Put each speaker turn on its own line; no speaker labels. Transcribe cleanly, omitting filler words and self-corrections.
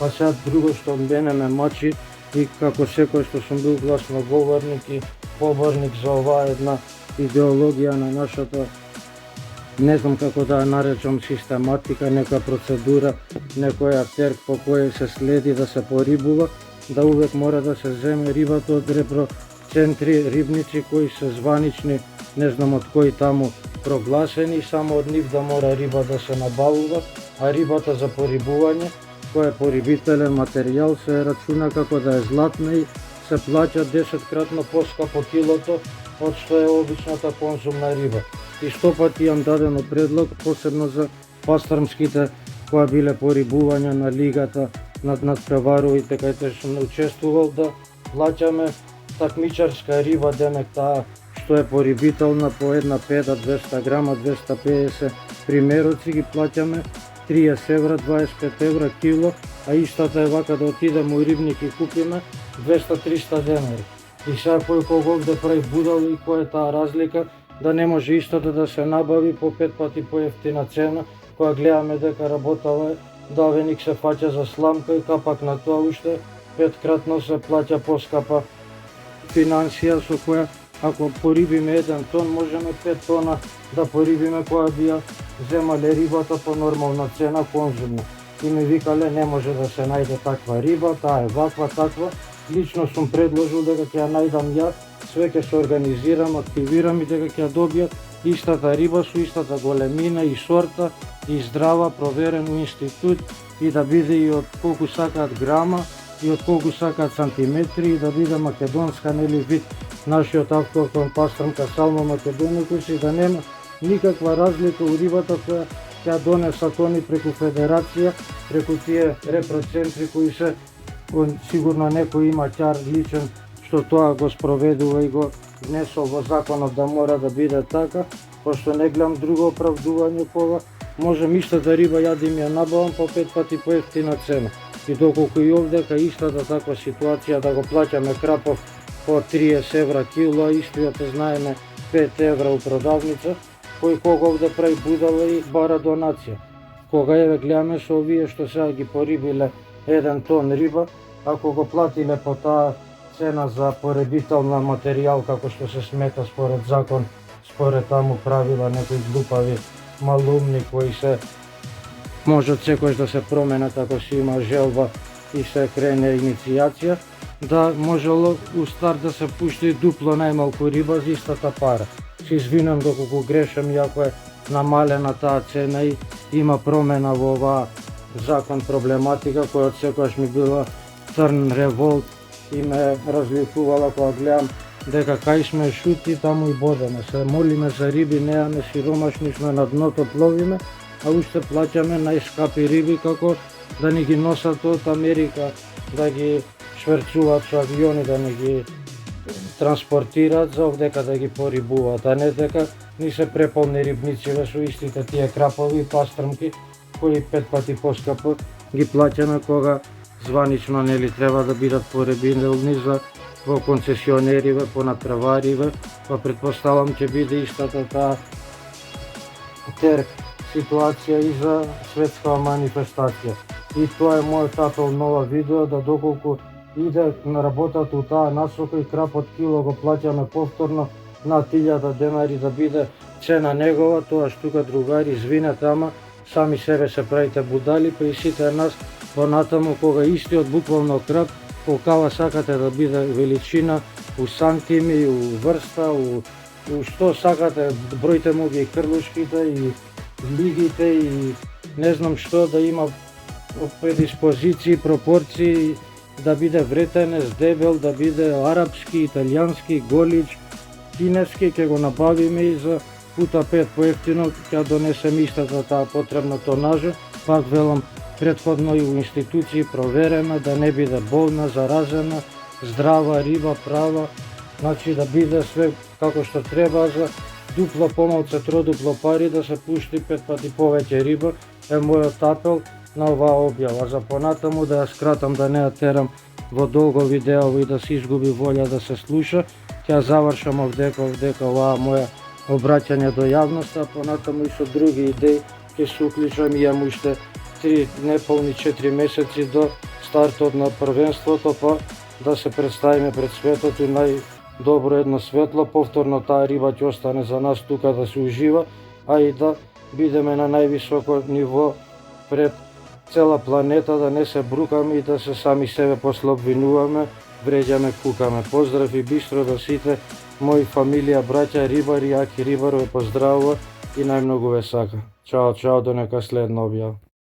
Па сега друго што мене ме мачи и како секој што сум бил гласноговорник и поборник за оваа една идеологија на нашата, не знам како да ја наречам, систематика, нека процедура, некоја терк по која се следи да се порибува, да увек мора да се земе рибата од репроцентри рибници кои се званични, не знам од кои таму прогласени, само од нив да мора риба да се набавува, а рибата за порибување, кој е порибителен материјал, се рачуна како да е златна и се плаќа 10-кратно поскапо килото од што е обичната конзумна риба. И 100 пати имам дадено предлог, посебно за пастрмските која биле порибувања на лигата над надпреваровите кај те сум учествувал, да плаќаме такмичарска риба, демек таа што е порибителна по една педа 200 грама, 250 примероци ги плаќаме 30 евра, 25 евра кило, а истата е вака да отидеме у рибник и купиме 200-300 денари. И сега кој кога овде прави будал и која е таа разлика, да не може истото да се набави по 5 пати поевтина цена, која гледаме дека работава, давеник се фаќа за сламка и капак на тоа уште 5-кратно се плаќа поскапа финансија со која ако порибиме 1 тон, можеме 5 тона да порибиме која би ја земале рибата по нормална цена конзумна. И ми викале не може да се најде таква риба, таа е ваква, таква. Лично сум предложил дека ќе ја најдам ја, све ќе се организирам, активирам и дека ќе ја добијат истата риба со истата големина и сорта и здрава, проверен у институт и да биде и од колку сакаат грама и од колку сакаат сантиметри и да биде македонска, нели вид нашиот автохтон пастрмка Салма македоникус и да нема никаква разлика у рибата која ќе донесат они преку федерација, преку тие репроцентри кои се, сигурно некој има ќар личен што тоа го спроведува и го внесол во законот да мора да биде така, пошто не гледам друго оправдување по ова, можем истата риба ја да им ја набавам по 5 пати поевтина цена. И доколку и овде кај истата таква ситуација да го плаќаме крапов по 30 евра кило, а истиот знаеме 5 евра у продавница, кој кога овде прави будала и бара донација. Кога еве гледаме со овие што сега ги порибиле 1 тон риба, ако го платиле по таа цена за порибителна материјал како што се смета според закон, според таму правила некои глупави малумни кои се може секојаш да се променат ако си има желба и се крене иницијација, да можело у старт да се пушти дупло најмалку риба за истата пара. Се извинувам доколку грешам, иако е намалена таа цена и има промена во оваа закон проблематика која од секојаш ми била црн револт и ме разликувала кога гледам дека кај сме шути, таму и бодеме. Се молиме за риби, неаме, сиромашни сме, на дното пловиме, а уште плаќаме најскапи риби како да ни ги носат од Америка, да ги шверцуваат со авиони, да ни ги транспортираат за овдека да ги порибуваат, а не дека ни се преполни рибнициве со истите тие крапови и пастрмки кои 5 пати поскапо ги плаќаме кога званично нели треба да бидат порибилни за во концесионериве, по надпревариве, па претпоставам ќе биде истата таа терк ситуација и за светска манифестација. И тоа е мојот апел на ова видео, да доколку иде на работата у таа насока и крапот кило го плаќаме повторно на 1000 денари да биде цена негова, тоа тука другари извинете, ама сами себе се правите будали, па и сите нас понатаму кога истиот буквално крап, колкава сакате да биде величина у сантими, у врста, у што сакате, бројте му ги крлушките и лигите и не знам што, да има предиспозиции, пропорции, да биде вретенес, дебел, да биде арапски, италијански, голич, кинески, ќе го набавиме и за пута 5 поевтино ќе донесеме истата таа потребна тонажа. Пак велам, претходно и у институции проверена, да не биде болна, заразена, здрава риба, права, значи да биде све како што треба, за дупло помалце, тродупло пари да се пушти 5 пати повеќе риба, е мојот апел на оваа објава. За понатаму да ја скратам, да не ја терам во долго видеови и да се изгуби волја да се слуша, ќе завршам овдека оваа моја обраќање до јавноста, а понатаму и со други идеи ќе се уклучам и имам уште 3 неполни 4 месеци до стартот на првенството, па да се представиме пред светот и најдобро едно светло. Повторно таа риба ќе остане за нас тука да се ужива, а и да бидеме на највисоко ниво пред цела планета, да не се брукаме и да се сами себе после обвинуваме, вреѓаме, кукаме. Поздрав и бистро до сите мои фамилија, браќа рибари, јаки рибар ве поздравува и најмногу ве сака. Чао, чао, до нека следна објава.